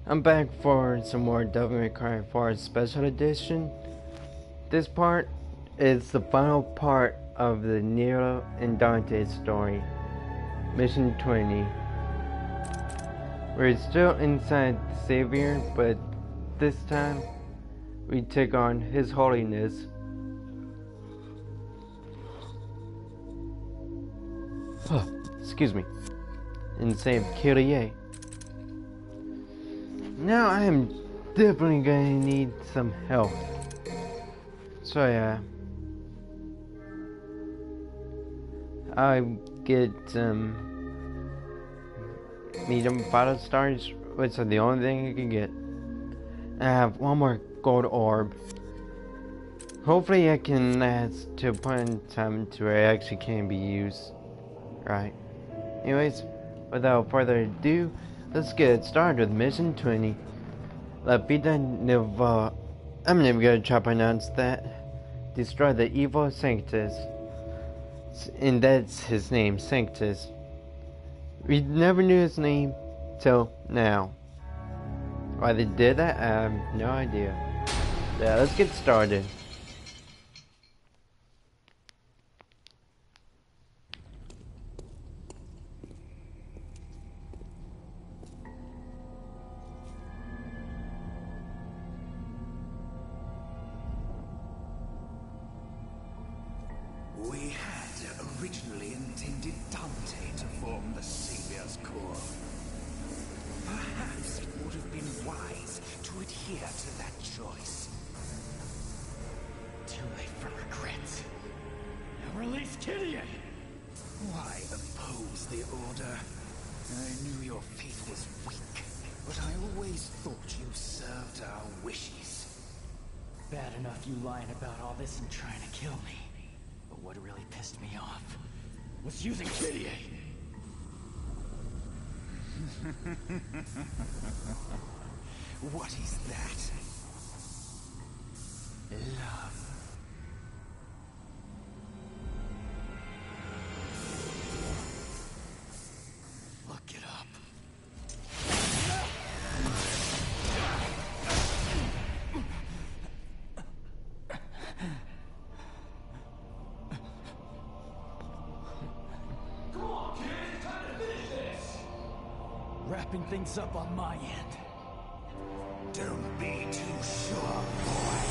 I'm back for some more Devil May Cry 4 Special Edition. This part is the final part of the Nero and Dante story, Mission 20. We're still inside the Savior, but this time we take on His Holiness. Excuse me. And save Kyrie. Now I am definitely going to need some help. So yeah, I'll get medium vital stars, which are the only thing I can get. I have one more gold orb. Hopefully I can last to a point in time to where it actually can be used. Right. Anyways, without further ado, let's get started with Mission 20. La Vida Neva. I'm never gonna try to pronounce that. Destroy the evil Sanctus. And that's his name, Sanctus. We never knew his name till now. Why they did that, I have no idea. Yeah, let's get started. We had originally intended Dante to form the Savior's core. Perhaps it would have been wise to adhere to that choice. Too late for regrets. Now release Kyrie! Why oppose the order? I knew your faith was weak, but I always thought you served our wishes. Bad enough you lying about all this and trying to kill me. But what really pissed me off was using Kyrie. What is that? Love. Look it up. Wrapping things up on my end. Don't be too sure, boy.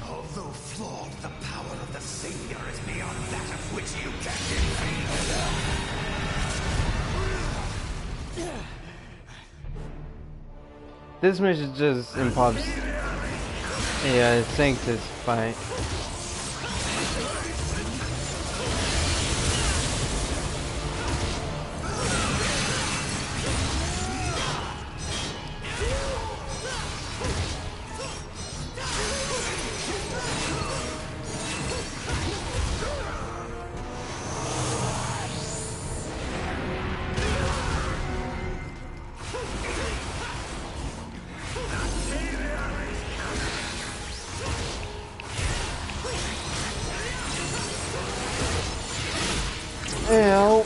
Although flawed, the power of the Savior is beyond that of which you can defeat. This mission just involves a Sanctus fight. Ew.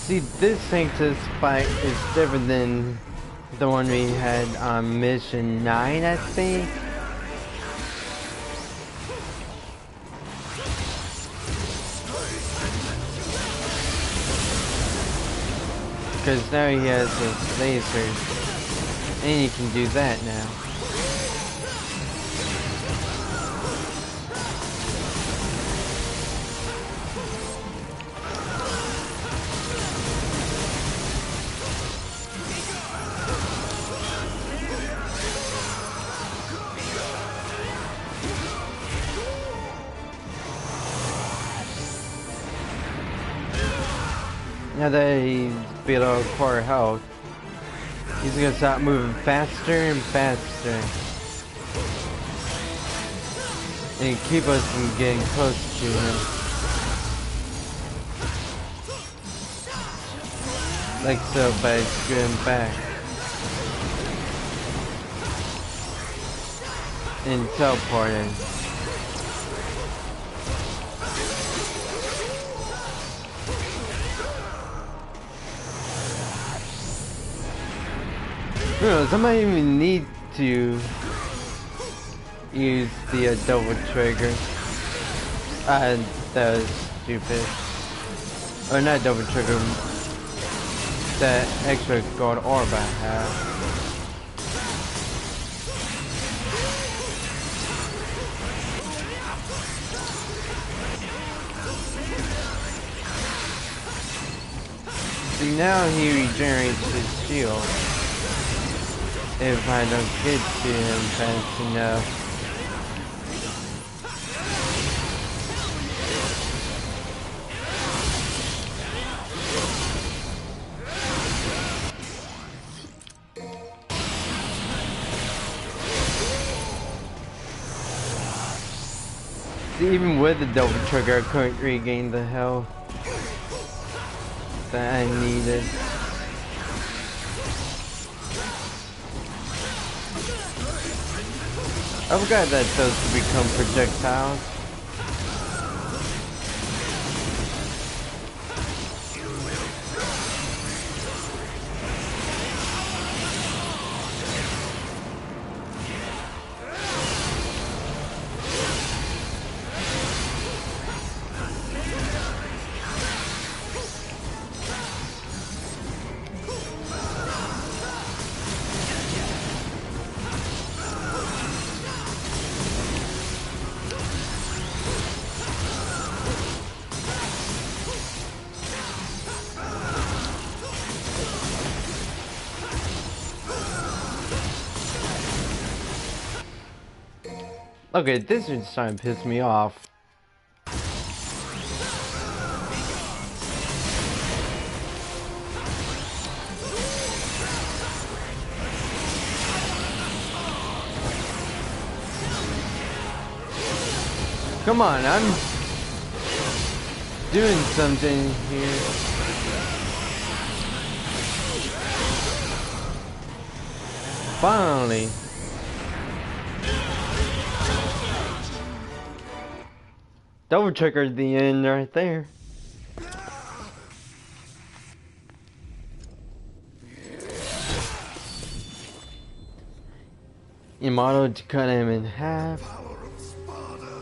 See, this Sanctus fight is different than the one we had on Mission 9, I think. Because now he has his lasers, and he can do that now. Now that he's below core health, he's gonna start moving faster and faster. and keep us from getting close to him. Like so, by screwing back and teleporting. I might even need to use the double trigger. That was stupid. Or not double trigger. That extra gold orb I have. See, now he regenerates his shield. If I don't get to him fast enough. See, even with the double trigger, I couldn't regain the health that I needed. I forgot that those could become projectiles. Okay, this is starting to piss me off. Come on, I'm doing something here. Finally. Double triggered the end right there. Immortal to cut him in half. Power of Sparta.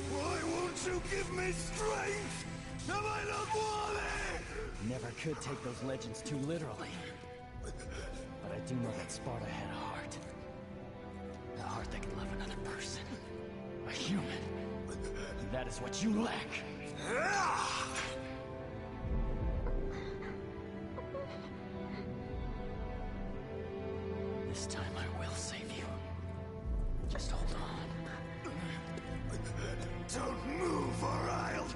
Why won't you give me strength? Am I not worthy? Never could take those legends too literally. But I do know that Sparta had a heart. A heart that could love another person. A human. And that is what you lack. This time I will save you. Just hold on. Don't move or I'll...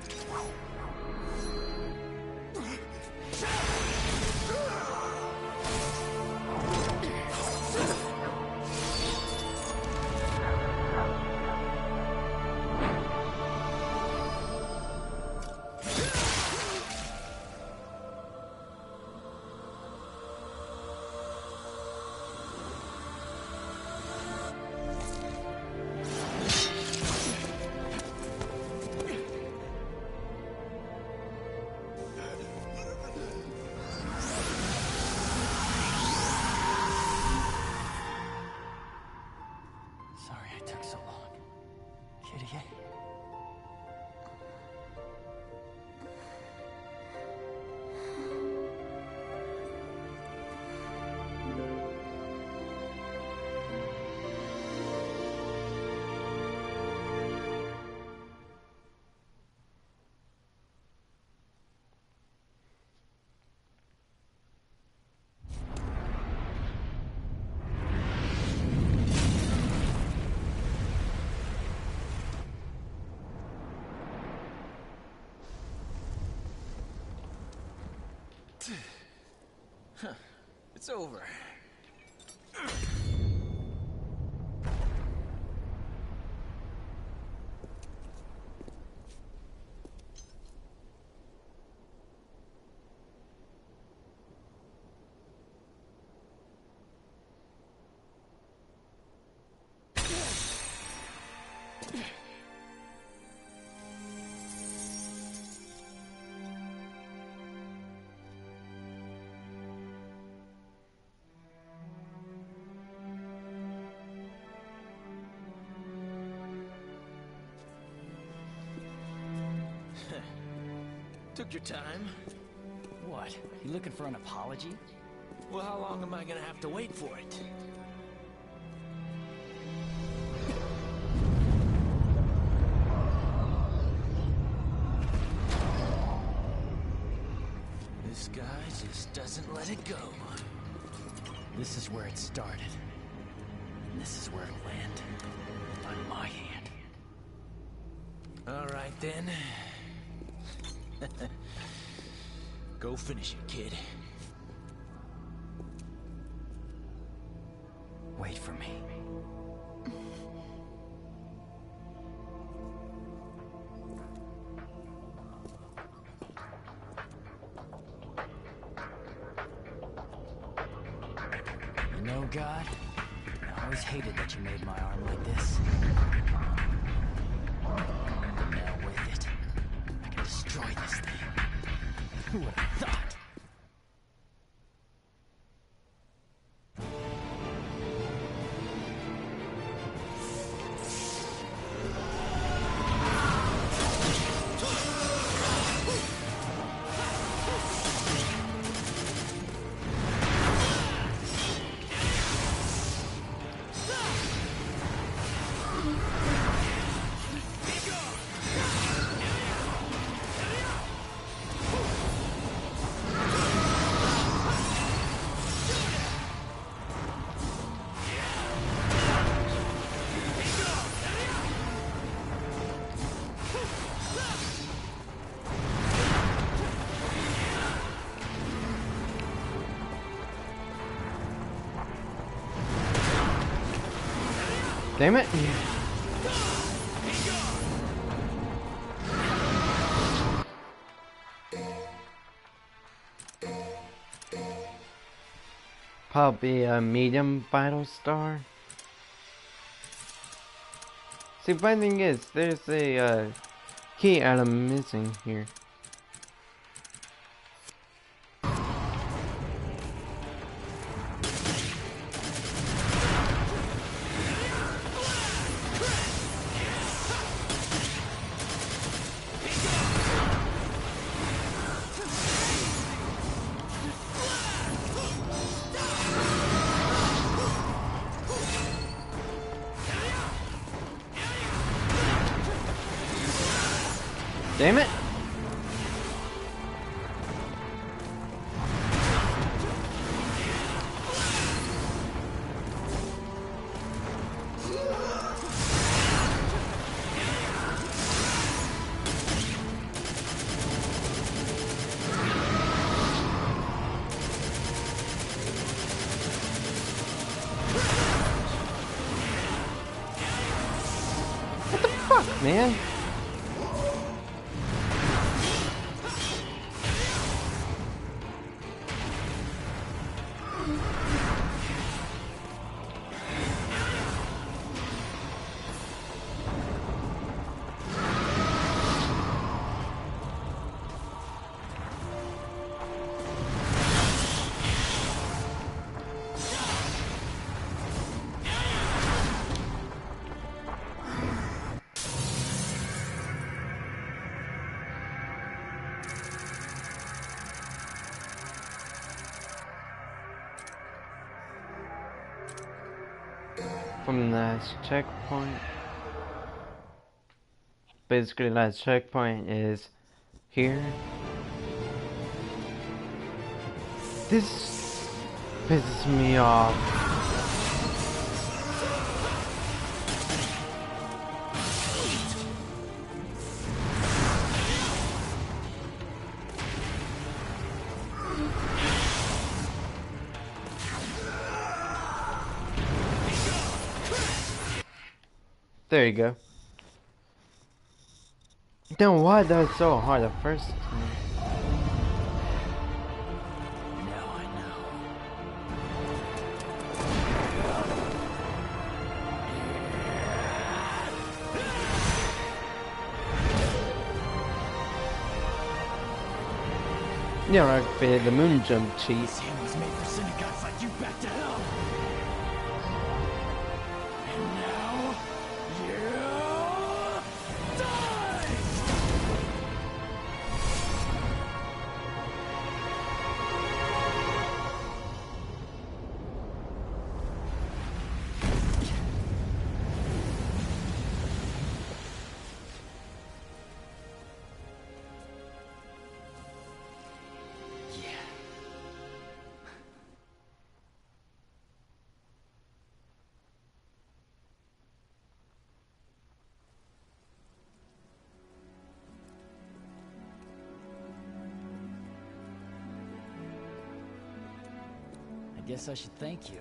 Sorry I took so long. Kyrie. It's over. Took your time. What? You looking for an apology? Well, how long am I gonna have to wait for it? This guy just doesn't let it go. This is where it started. And this is where it'll end. On my hand. All right, then. Go finish it, kid. Wait for me. You know, God, I always hated that you made my arm like this. Now with it, I can destroy this thing. Who would have thought? Damn it. Probably a medium vital star. See, but the thing is, there's a key item missing here. Damn it! What the fuck, man? From the last checkpoint. Basically, the last checkpoint is here. This pisses me off. There you go. Then why that was so hard the first time? Now I know. Yeah, right, fit the moon jump cheat. This hand was made for synagogues like you back to hell. And now, you die! guess I should thank you.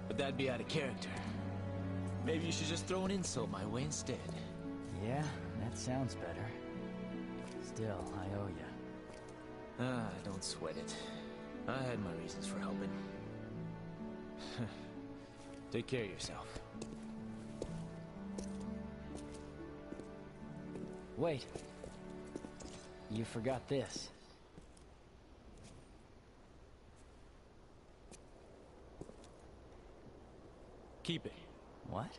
But that'd be out of character. Maybe you should just throw an insult my way instead. Yeah, that sounds better. Still, I owe you. Don't sweat it. I had my reasons for helping. Take care of yourself. Wait. You forgot this. Keep it. What?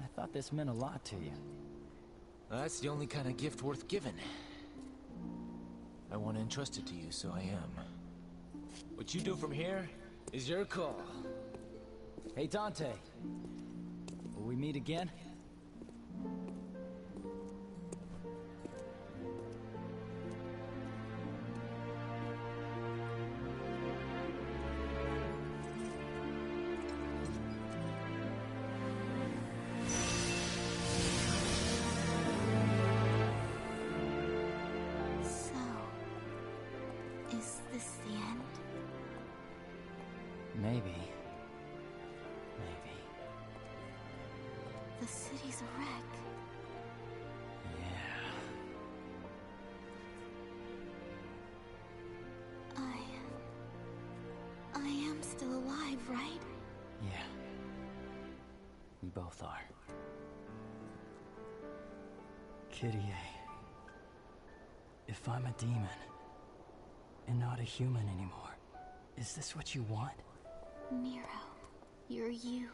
I thought this meant a lot to you. That's the only kind of gift worth giving. I want to entrust it to you, so I am. What you do from here is your call. Hey, Dante. Will we meet again? Is this the end? Maybe. Maybe. The city's a wreck. Yeah. I am still alive, right? Yeah. We both are. Kyrie. If I'm a demon, and not a human anymore, is this what you want? Nero, you're you.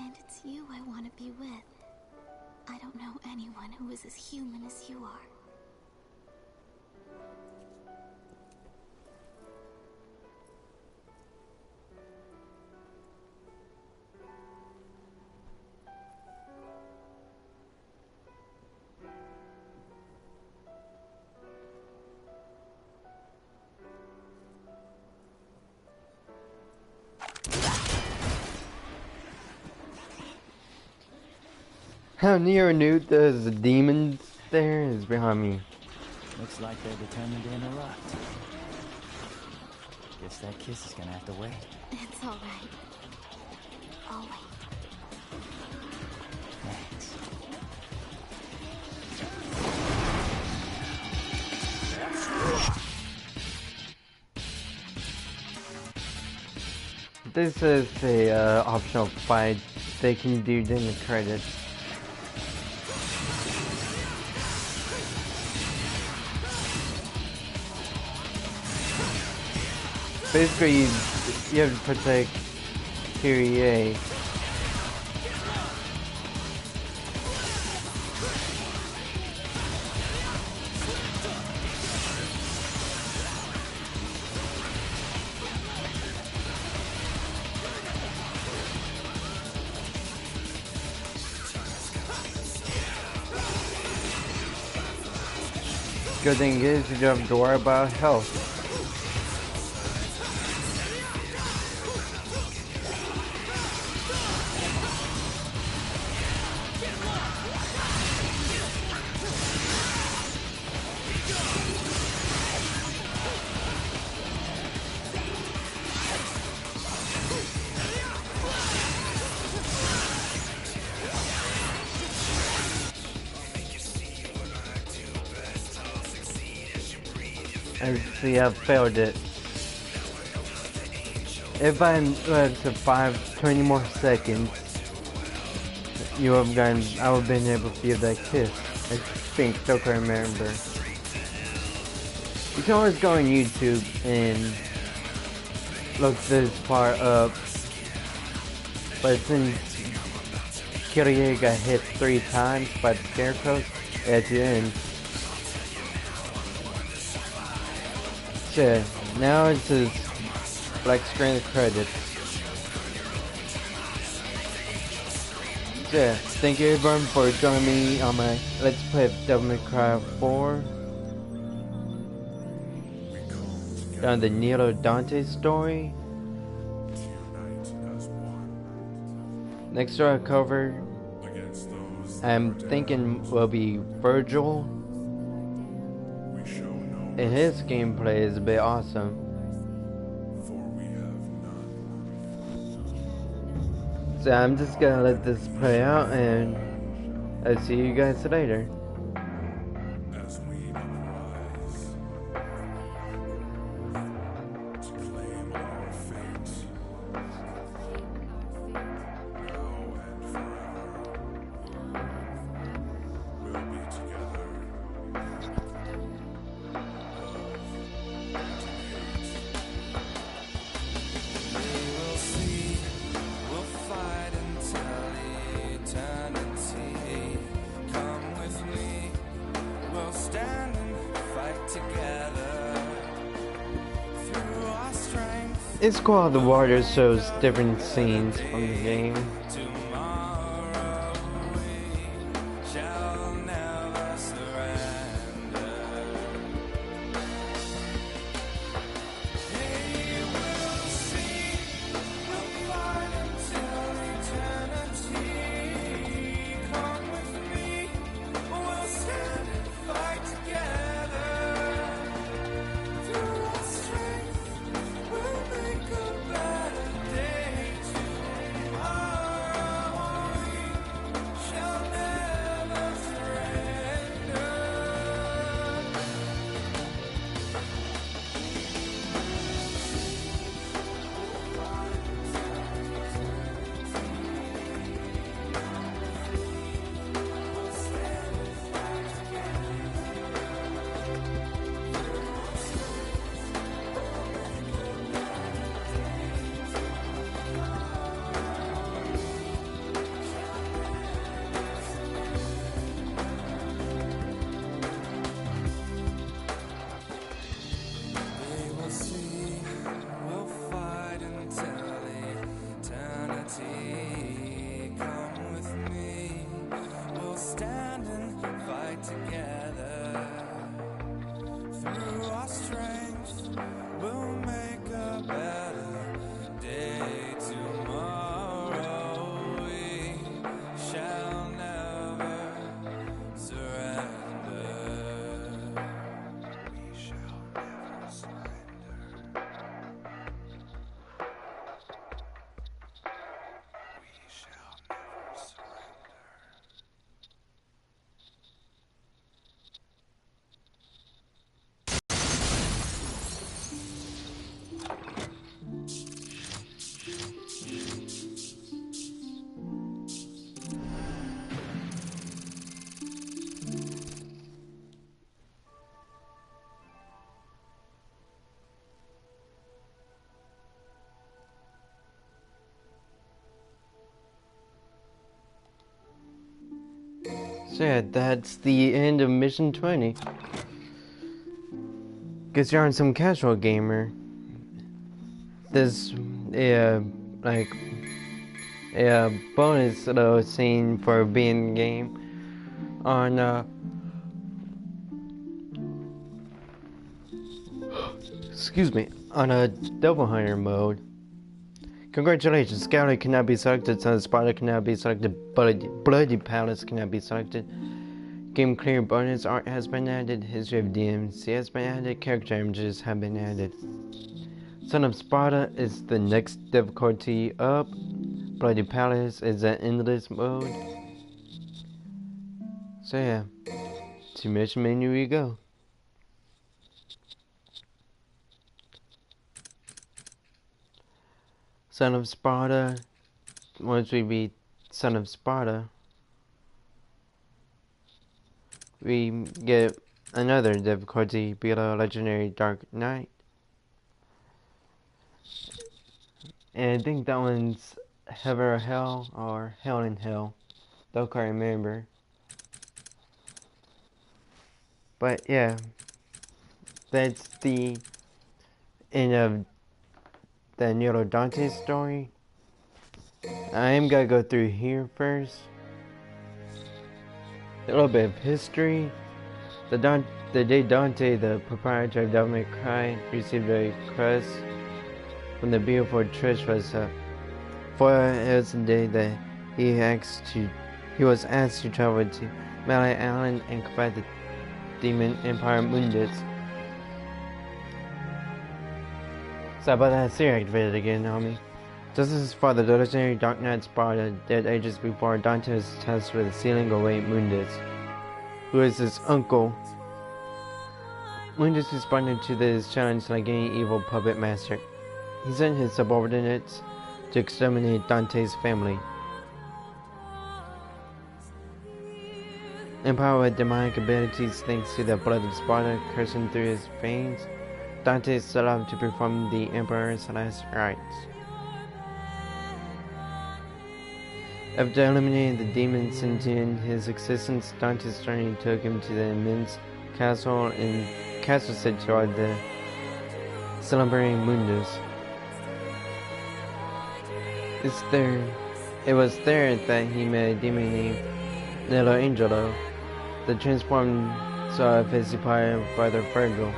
And it's you I want to be with. I don't know anyone who is as human as you are. How Nero knew there's a demon there is behind me. Looks like they're determined to interrupt. Guess that kiss is gonna have to wait. It's all right. I'll wait. Thanks. This is the optional fight they can do during the credits. Basically, you have to protect Kyrie. Good thing is you don't have to worry about health. I see I've failed it. If I survived 20 more seconds, I would have been able to feel that kiss. I think, still can't remember. You can always go on YouTube and look this part up. But since Kyrie got hit 3 times by the scarecrows at the end, yeah, now it's just black screen credits. Yeah, thank you everyone for joining me on my Let's Play of Devil May Cry 4. On the Nero Dante story. Next story I cover, I'm thinking will be Virgil. And his gameplay is a bit awesome. So I'm just gonna let this play out, and I'll see you guys later. As we rise to claim our fate, now and forever, we'll be together. We will see, we'll fight until eternity. Come with me, we'll stand and fight together. Through our strength, It's cool how the water shows different scenes from the game. tomorrow we shall never surrender. Hey, we'll see, we'll fight until eternity. Come with me, we'll stand and fight together. Through our strength, we'll make a better day. Tomorrow we shall never surrender. We will see, we'll fight until eternity. Come with me, we'll stand and fight together. Through our strength, we'll make a better day. Tomorrow we shall never surrender. We shall never surrender. We shall never surrender. So yeah, that's the end of Mission 20. Guess you aren't some casual gamer. This, like, a bonus little scene for being game on, excuse me, on a double hunter mode. Congratulations, Scout cannot be selected, Son of Sparta cannot be selected, Bloody Palace cannot be selected. Game clear bonus art has been added, history of DMC has been added, character images have been added. Son of Sparta is the next difficulty up. Bloody Palace is an endless mode. So yeah, to mission menu we go. Son of Sparta. Once we beat Son of Sparta, we get another difficulty below Legendary Dark Knight. And I think that one's Heaven or Hell, or Hell in Hell. Don't quite remember. But yeah, that's the end of the Nero Dante story. I am gonna go through here first. A little bit of history. The day Dante, the proprietor of Devil May Cry, received a request from the beautiful Trish was for it was the day that he was asked to travel to Malay Island and combat the demon Empire Mundus. Sorry about that, Siri activated again, homie. Just as his father, the legendary Dark Knight Sparta, did ages before, Dante was tasked with sealing away Mundus, who is his uncle. Mundus responded to this challenge like any evil puppet master. He sent his subordinates to exterminate Dante's family. Empowered with demonic abilities thanks to the blood of Sparta coursing through his veins, Dante set out to perform the Emperor's last rites. After eliminating the demons sentient his existence, Dante's journey took him to the immense castle situated the slumbering Mundus. It was there that he met a demon named Nero, the transformed soul of his departed brother Virgil.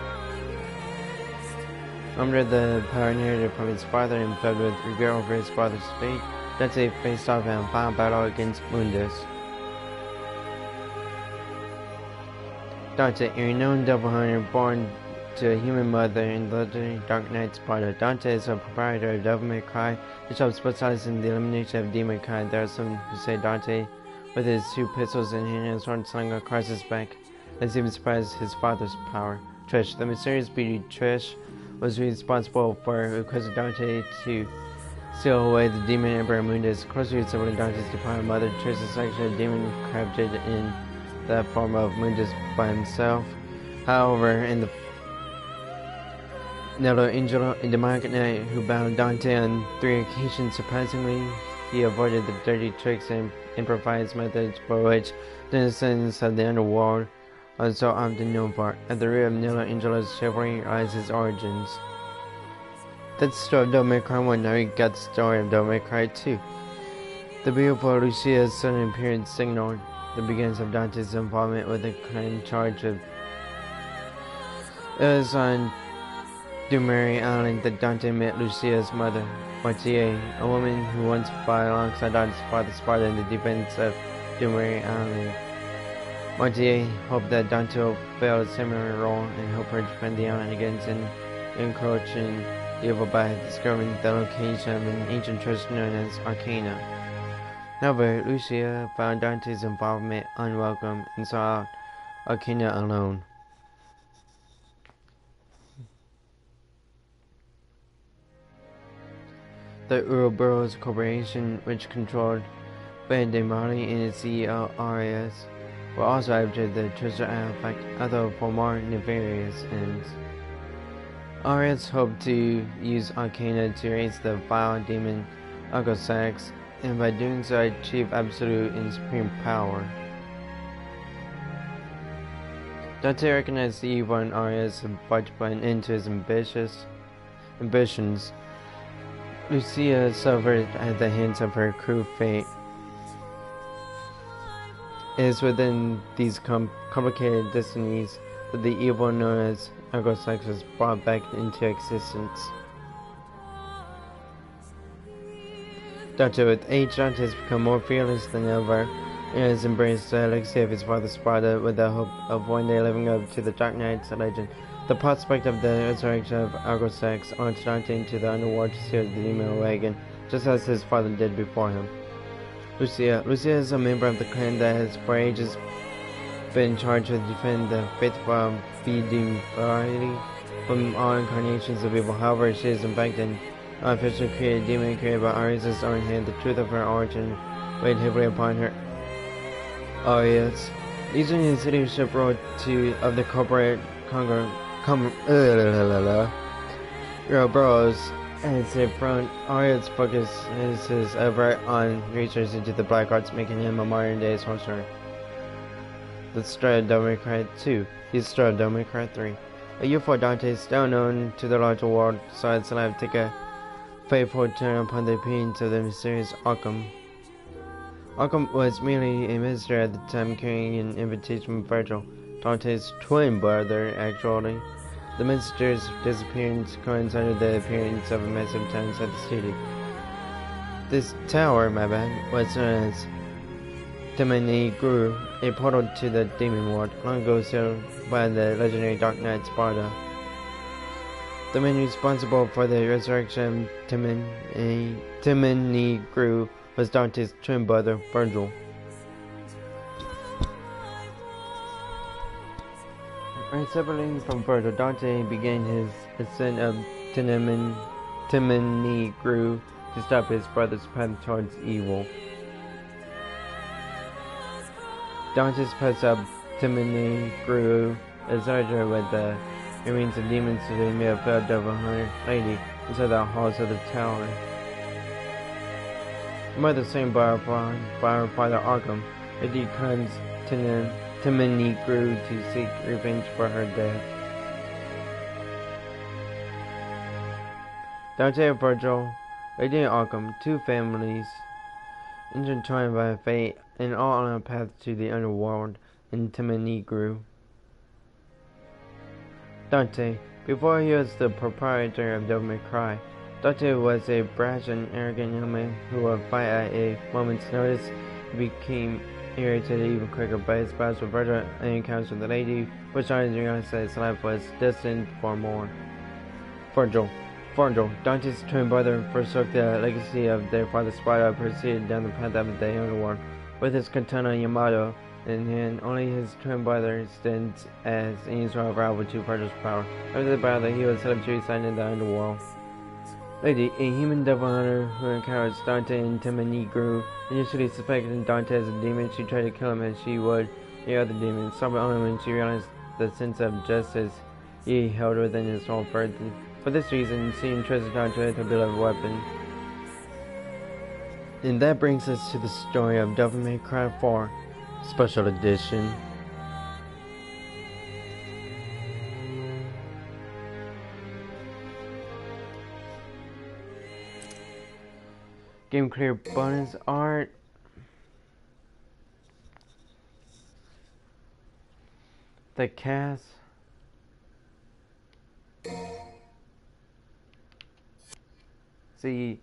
Under the power inherited from his father and filled with regret over his father's fate, Dante faced off in a final battle against Mundus. Dante, a renowned devil hunter born to a human mother in the legendary Dark Knight Sparta. Dante is a proprietor of Devil May Cry, the shop specializes in the elimination of demonkind. There are some who say Dante, with his 2 pistols in hand and a sword slung across his back, has even surpassed his father's power. Trish, the mysterious beauty Trish, was responsible for requesting Dante to seal away the demon Emperor Mundus. Closely resembling Dante's departed mother, Trish is actually a demon crafted in the form of Mundus by himself. However, in the Nero, a demonic knight who bound Dante on 3 occasions, surprisingly, he avoided the dirty tricks and improvised methods for which the descendants of the underworld are so often known for. At the root of Nero Angelo's chivalry lies his origins. That's the story of Devil May Cry 1. Now we got the story of Devil May Cry 2. The beautiful Lucia's sudden appearance signaled the beginnings of Dante's involvement with the crime charge of. It was on Dumeri Island that Dante met Lucia's mother, Mortier, a woman who once fought alongside Dante's father Sparta in the defense of Dumeri Island. Mortier hoped that Dante would fill a similar role and help her defend the island against an encroaching evil by discovering the location of an ancient treasure known as Arcana. However, Lucia found Dante's involvement unwelcome and saw out Arcana alone. The Ouroboros Corporation, which controlled Bandemari and its CEO Arias, were also after the treasure artifact, although for more nefarious ends. Arias hoped to use Arcana to raise the vile demon Argosax, and by doing so achieve absolute and supreme power. Dante recognized the evil in Arias and fought to put an end to his ambitions. Lucia suffered at the hands of her cruel fate. It is within these complicated destinies that the evil known as Argosax was brought back into existence. Dante, with age, Dante has become more fearless than ever and has embraced the legacy of his father Sparta with the hope of one day living up to the Dark Knight's legend. The prospect of the resurrection of Argosax launched Dante into the underworld to steal the demon away again, just as his father did before him. Lucia is a member of the clan that has for ages been charged with defending the faithful Vidum variety from all incarnations of evil. However, she is in fact an artificially created demon created by Arias' own hand. The truth of her origin weighed heavily upon her. Arias, using his leadership role of the corporate Ouroboros as a front, Arias focuses his effort on research into the black arts, making him a modern-day sorcerer. The story of Devil May Cry 2. The story of Devil May Cry 3. A youthful Dante, still known to the larger world, saw its life take a fateful turn upon the appearance of the mysterious Arkham. Arkham was merely a minister at the time, carrying an invitation from Virgil, Dante's twin brother, actually. The minister's disappearance coincided with the appearance of a massive tower inside the city. This tower, was known as Temani Guru, a portal to the demon world, long ago sealed by the legendary Dark Knight Sparta. The man responsible for the resurrection of Timony grew was Dante's twin brother, Virgil. By separating from Virgil, Dante began his ascent of Timony grew to stop his brother's path towards evil. Dante's path of Timony grew associated with the remains of demons to the mere devil hunter lady inside the halls of the tower. Mother slain by her father Arkham, Lady comes Timony grew to seek revenge for her death. Dante and Virgil, Lady and Arkham, two families intertwined by fate and all on a path to the underworld in Timony grew. Dante, before he was the proprietor of Devil May Cry, Dante was a brash and arrogant young man who would fight at a moment's notice. He became irritated even quicker by his battles with Virgil and encounters with the lady, which started to realize that his life was destined for more. Virgil, Dante's twin brother, forsook the legacy of their father Sparta and proceeded down the path of the underworld. With his katana Yamato in hand, only his twin brother stands as any sort of rival to Virgil's power. After the battle, he was set up to reside in the underworld. Lady, a human devil hunter who encounters Dante and Timony grew, initially suspected Dante as a demon. She tried to kill him as she would the other demons, but only when she realized the sense of justice he held within his soul. For this reason, she entrusted Dante with her beloved weapon. And that brings us to the story of Devil May Cry 4, Special Edition. Game clear bonus art. The cast. See,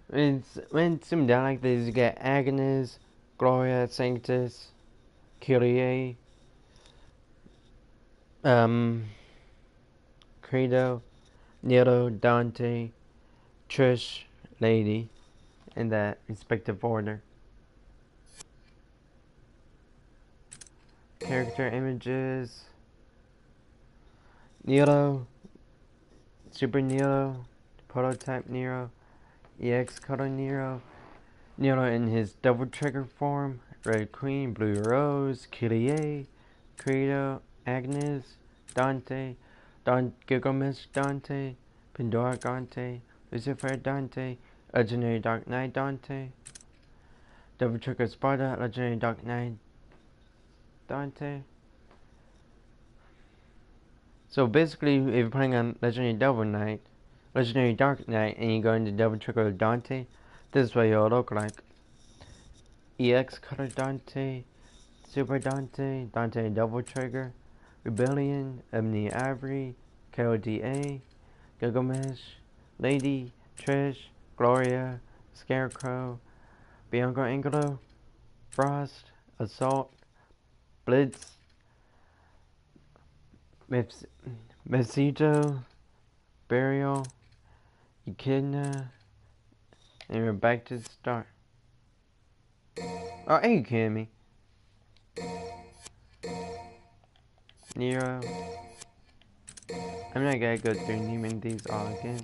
when it's zoomed down like this, you get Agnes, Gloria, Sanctus, Kyrie, Credo, Nero, Dante, Trish, Lady, in that respective order. Character images. Nero, Super Nero, Prototype Nero, EX Color Nero, Nero in his double trigger form, Red Queen, Blue Rose, Kyrie, Credo, Agnes, Dante, Gilgamesh Dante, Pandora Dante, Lucifer Dante, Legendary Dark Knight Dante, Double Trigger Sparta, Legendary Dark Knight Dante. So basically, if you're playing on Legendary Dark Knight, and you go into Double Trigger Dante, this is what you'll look like. EX Color Dante, Super Dante, Dante Double Trigger, Rebellion, Ebony Ivory, KODA, Gilgamesh, Lady, Trish, Gloria, Scarecrow, Bianca Angelo, Frost, Assault, Blitz, Mesito, Burial, Echidna, and we're back to the start. Oh, are you kidding me? Nero. I'm not gonna go through naming these all again.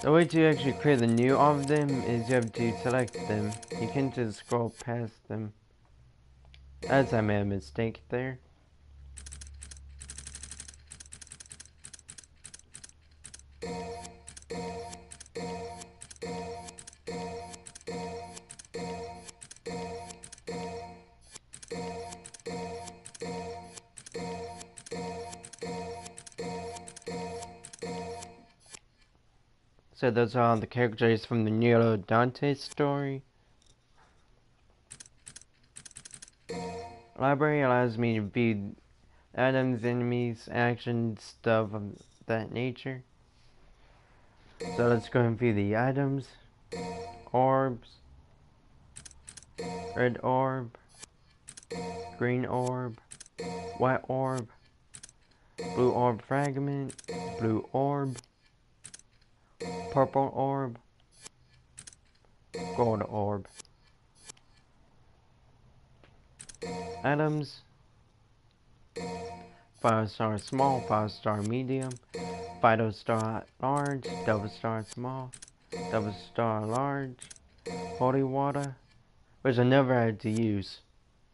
The way to actually create the new of them is you have to select them. You can't just scroll past them. As I made a mistake there. So those are all the characters from the Nero Dante story. Library allows me to view items, enemies, actions, stuff of that nature. So let's go and view the items. Orbs. Red orb. Green orb. White orb. blue orb fragment, blue orb, purple orb, gold orb. Items: 5-star small, 5-star medium, Fido star large, double star small, double star large, holy water, which I never had to use.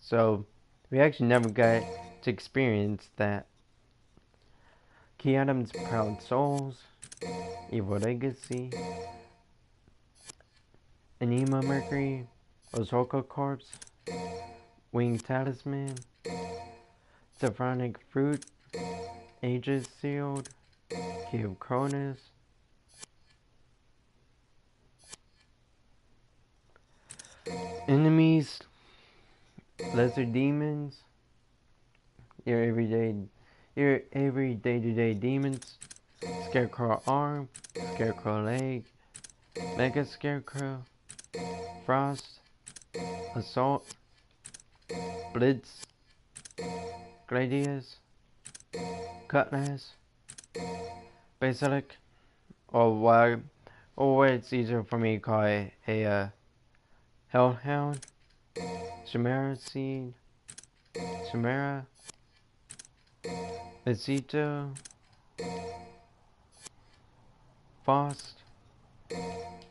So we actually never got to experience that. Key items: Proud Souls, Evil Legacy, Anima Mercury, Ozoko Corpse, Winged Talisman, Sophronic Fruit, Aegis Sealed, Key of Cronus. Enemies: Lesser Demons, your every day-to-day demons, Scarecrow Arm, Scarecrow Leg, Mega Scarecrow, Frost, Assault, Blitz, Gladius, Cutlass, Basilic, or it's easier for me to call it a Hellhound, Chimera Seed, Chimera, Besito, Faust,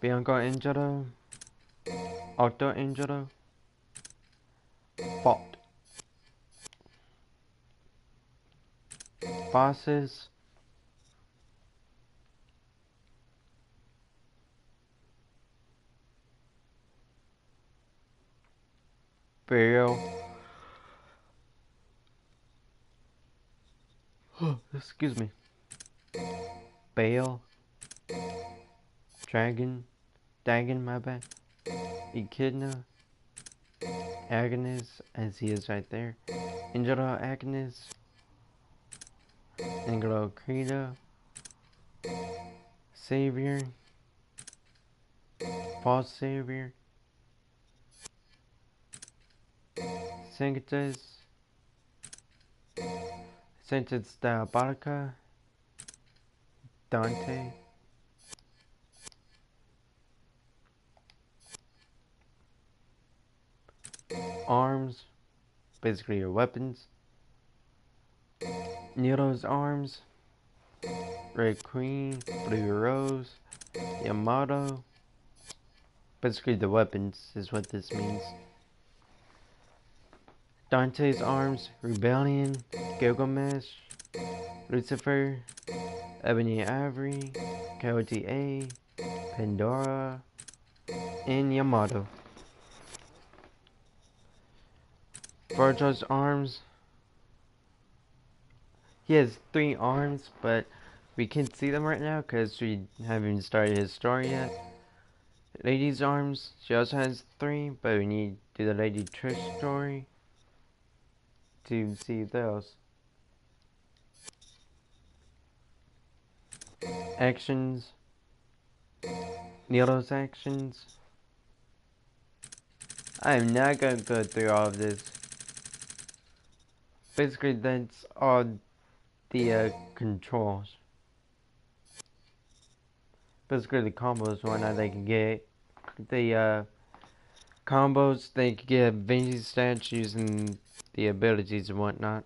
Bianco Angelo, Octo Angelo, Fault. Bosses: Burial, excuse me, Bale, Dagon, my bad, Echidna, Agnes, as he is right there, Angelo Agnes, Angelo Credo, Savior, False Savior, Sanctus, Sanctus Diabolica, Dante, Arms, basically your weapons, Nero's Arms, Red Queen, Blue Rose, Yamato, basically the weapons is what this means. Dante's Arms, Rebellion, Gilgamesh, Lucifer, Ebony Ivory, Coyote A, Pandora, and Yamato. Virgil's Arms. He has 3 arms, but we can't see them right now because we haven't started his story yet. Lady's Arms, she also has 3, but we need to do the Lady Trish story to see those. Actions. Nero's actions. I am not gonna go through all of this. Basically, that's all the controls. Basically, the combos, whatnot they can get. The combos, they can get advantage stats using the abilities and whatnot.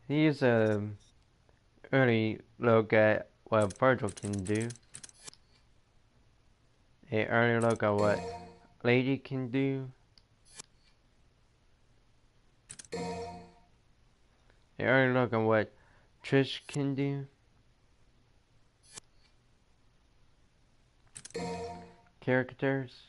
Here's a early look at what Virgil can do. An early look at what Lady can do. An early look at what Trish can do. Characters.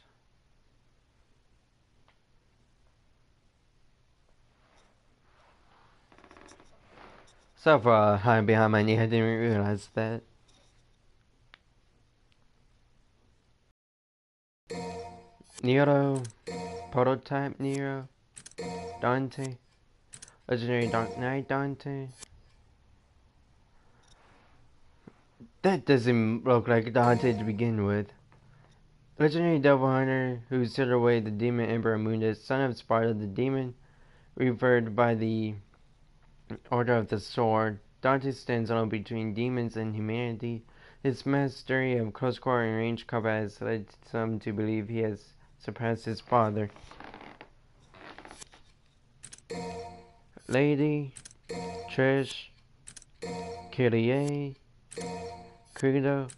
So far, hiding behind my knee, I didn't realize that. Nero, Prototype Nero, Dante, Legendary Dark Knight Dante. That doesn't look like Dante to begin with. Legendary Devil Hunter, who sealed away the demon Emperor Mundus, son of Sparta the demon, referred by the Order of the Sword. Dante stands alone between demons and humanity. His mastery of close quarter and range combat has led some to believe he has surpassed his father. Lady, Trish, Kyrie, Credo,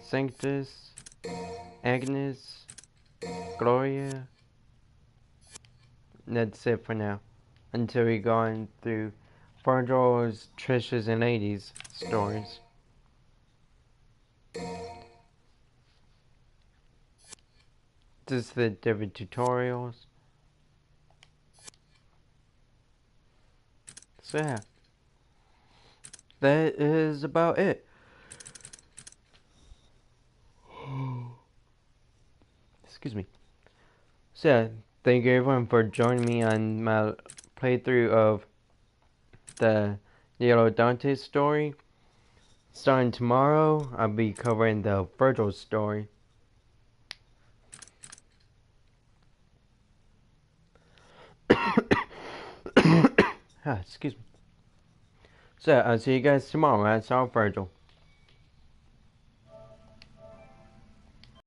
Sanctus, Agnes, Gloria. That's it for now. Until we go on through Virgil's, Trish's, and Lady's stories. Just the different tutorials. So yeah. That is about it. Excuse me. So yeah, thank you everyone for joining me on my playthrough of the Nero Dante story. Starting tomorrow, I'll be covering the Virgil story. Excuse me. So I'll see you guys tomorrow. That's all, Virgil.